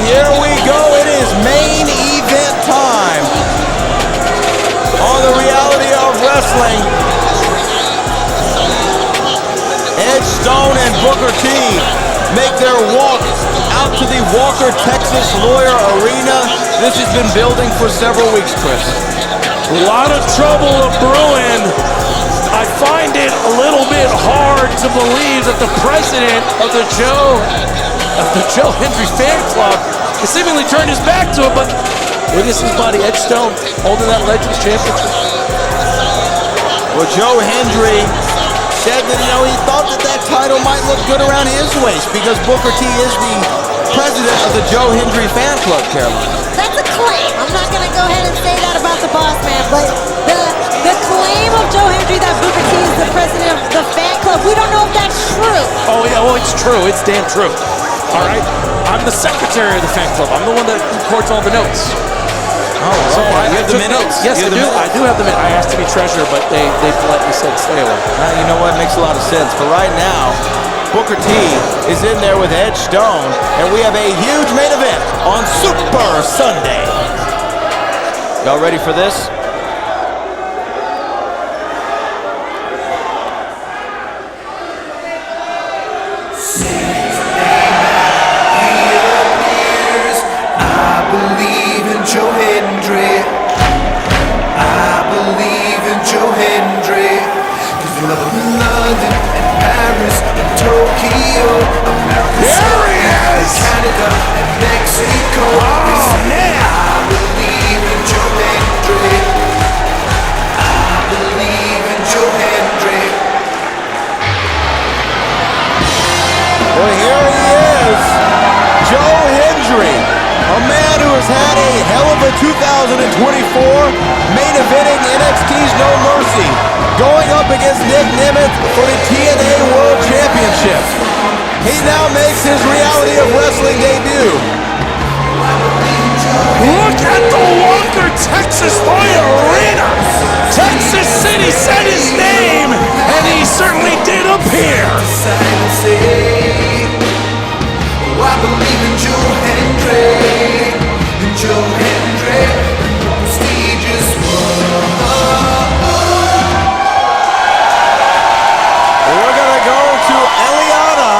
here we go. It is main event time on the Reality of Wrestling. Edge Stone and Booker T make their walk out to the Walker, Texas Lawyer Arena. This has been building for several weeks, Chris. A lot of trouble brewing. I find it a little bit hard to believe that the president of the Joe Hendry fan club has seemingly turned his back to it, but look at his buddy Edge Stone holding that Legends Championship. Well, Joe Hendry said that, he thought that title might look good around his waist because Booker T is the president of the Joe Hendry fan club, Caroline. That's a claim. I'm not going to go ahead and say that about the boss man, but the claim of Joe Hendry that Booker T is the president of the fan club, we don't know if that's true. Oh, yeah, well, it's true. It's damn true. All right? I'm the secretary of the fan club. I'm the one that records all the notes. Oh, so you have the minutes? Yes, I do. I do have the minutes. I asked to be treasurer, but they politely said stay away. You know what? Makes a lot of sense. For right now, Booker T is in there with Edge Stone, and we have a huge main event on Super Sunday. Y'all ready for this? Joe Hendry, I believe in Joe Hendry, 'cause we love him in London and Paris and Tokyo, America, Canada and Mexico. Oh man, I believe in Joe Hendry, I believe in Joe Hendry. Well, here he is, Joe Hendry. A man who has had a hell of a 2024, main eventing NXT's No Mercy, going up against Nick Nemeth for the TNA World Championship. He now makes his Reality of Wrestling debut. Look at the Walker, Texas Lawyer Arena. Texas City said his name, and he certainly did appear. I believe in Joe Hendry, prestigious one. We're going to go to Eliana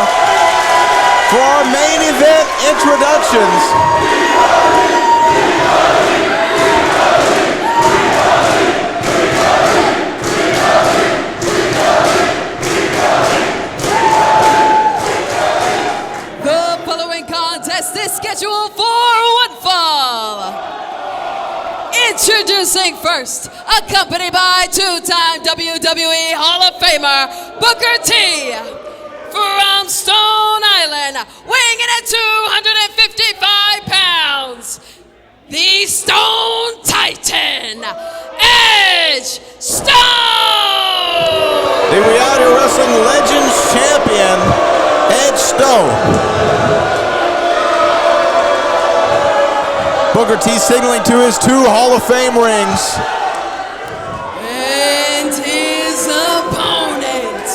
for our main event introductions. Scheduled for one fall. Introducing first, accompanied by two-time WWE Hall of Famer Booker T from Stone Island, weighing in at 255 pounds, the Stone Titan, Edge Stone. The Reality Wrestling Legends Champion, Edge Stone. Booker T signaling to his 2 Hall of Fame rings. And his opponent,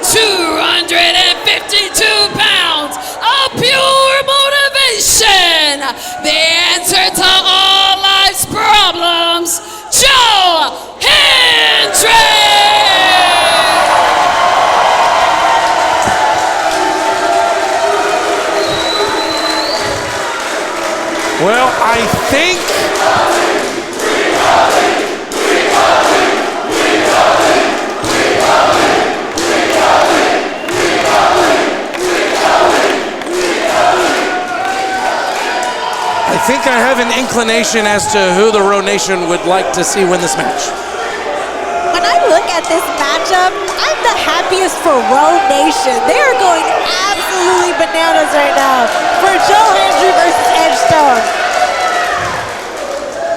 252 pounds of pure motivation. The answer to all life's problems, Joe Hendry. Well, I think I have an inclination as to who the Row Nation would like to see win this match. When I look at this matchup, I'm the happiest for Row Nation. They are going absolutely bananas right now for Joe Hendry versus Edge Stone.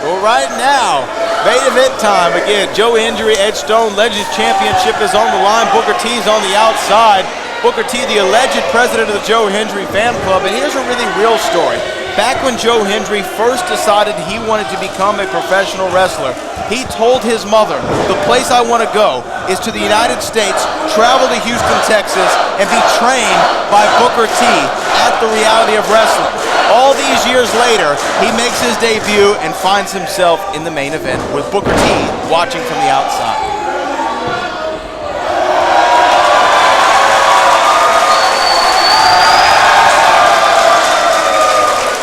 Well, right now, main event time. Again, Joe Hendry, Edge Stone, Legends Championship is on the line. Booker T's on the outside. Booker T, the alleged president of the Joe Hendry fan club. And here's a really real story. Back when Joe Hendry first decided he wanted to become a professional wrestler, he told his mother, the place I want to go is to the United States, travel to Houston, Texas, and be trained by Booker T at the Reality of Wrestling. All these years later, he makes his debut and finds himself in the main event with Booker T watching from the outside.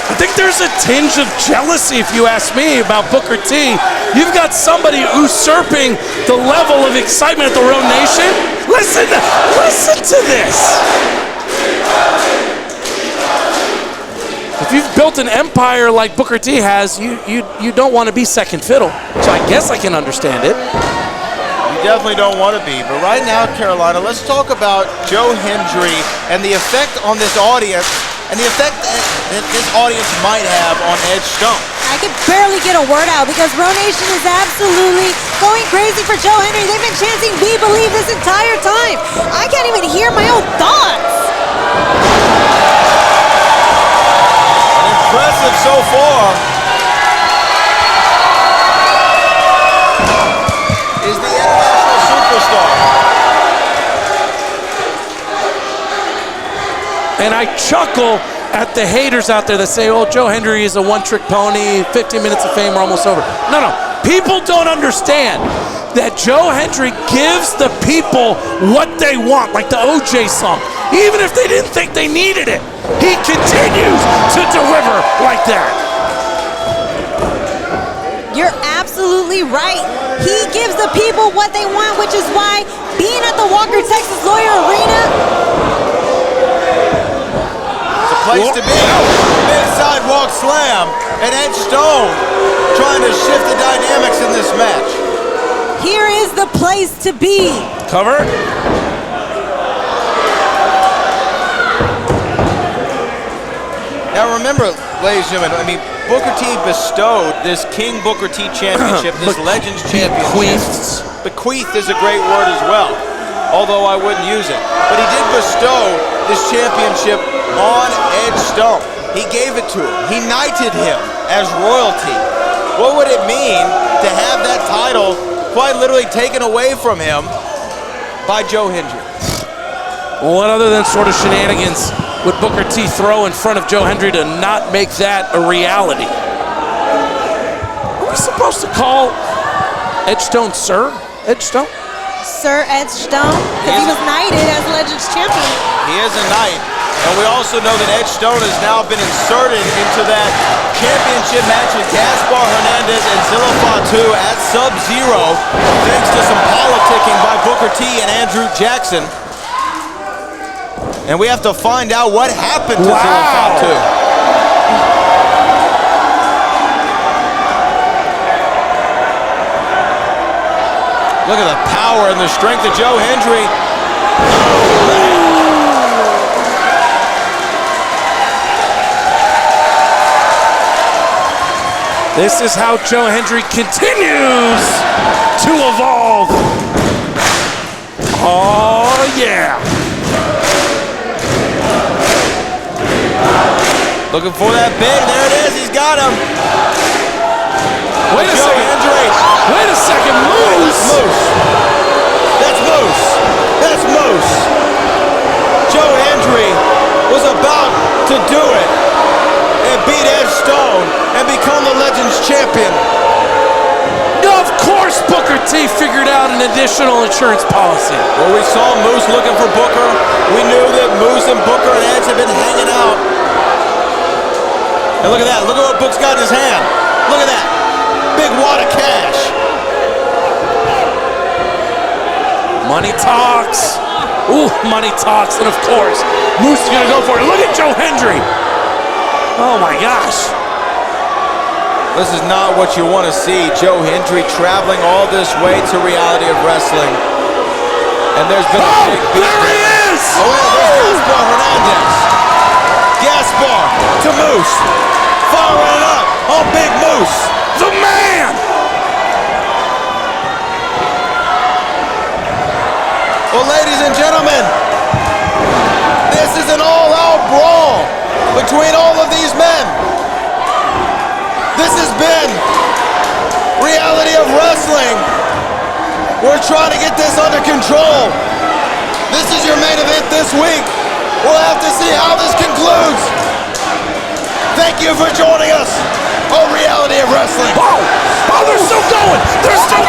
I think there's a tinge of jealousy, if you ask me, about Booker T. You've got somebody usurping the level of excitement at the Road Nation. Listen to this. If you've built an empire like Booker T has, you don't want to be second fiddle. So I guess I can understand it. You definitely don't want to be. But right now, Carolina, let's talk about Joe Hendry and the effect on this audience and the effect that this audience might have on Edge Stone. I could barely get a word out because Road Nation is absolutely going crazy for Joe Hendry. They've been chanting "We Believe" this entire time. I can't even hear my own thoughts. Impressive so far. Is the international superstar. And I chuckle at the haters out there that say, oh, Joe Hendry is a one-trick pony, 15 minutes of fame, we're almost over. No. People don't understand that Joe Hendry gives the people what they want, like the OJ song. Even if they didn't think they needed it, he continues to deliver like that. You're absolutely right. He gives the people what they want, which is why being at the Walker, Texas Lawyer Arena, place to be. Big sidewalk slam, and Edge Stone trying to shift the dynamics in this match. Here is the place to be. Cover. Now remember, ladies and gentlemen, Booker T bestowed this King Booker T championship, this Legends championship. Bequeathed is a great word as well, although I wouldn't use it. But he did bestow this championship on Edge Stone. He gave it to him. He knighted him as royalty. What would it mean to have that title quite literally taken away from him by Joe Hendry? What other than sort of shenanigans would Booker T throw in front of Joe Hendry to not make that a reality? Are we supposed to call Edge Stone Sir Edge Stone? Sir Edge Stone, because he was knighted as Legends champion. He is a knight. And we also know that Edge Stone has now been inserted into that championship match with Gaspar Hernandez and Zilla Fatu at Sub-Zero, thanks to some politicking by Booker T and Andrew Jackson. And we have to find out what happened to Zilla Fatu. Look at the power and the strength of Joe Hendry. This is how Joe Hendry continues to evolve. Oh, yeah. Looking for that big. There it is. He's got him. Wait a Joe second. Hendry. Wait a second. Moose. Moose. That's Moose. That's Moose. Joe Hendry was about to do it and beat Edge Stone and become the Legends champion. Of course Booker T figured out an additional insurance policy. Well, we saw Moose looking for Booker. We knew that Moose and Booker and Edge had been hanging out. And look at that. Look at what Book's got in his hand. Look at that. Big wad of cash. Money talks. Ooh, money talks. And of course, Moose is going to go for it. Look at Joe Hendry. Oh my gosh. This is not what you want to see. Joe Hendry traveling all this way to Reality of Wrestling. And there's been a big beat. There he is! Oh, yeah, there's Gaspar Hernandez. Gaspar to Moose. Firing up on Big Moose. The man! Well, ladies and gentlemen, this is an all-out brawl between all of these men. reality of wrestling. We're trying to get this under control. This is your main event this week. We'll have to see how this concludes. Thank you for joining us on Reality of Wrestling. Oh, they're still going. They're still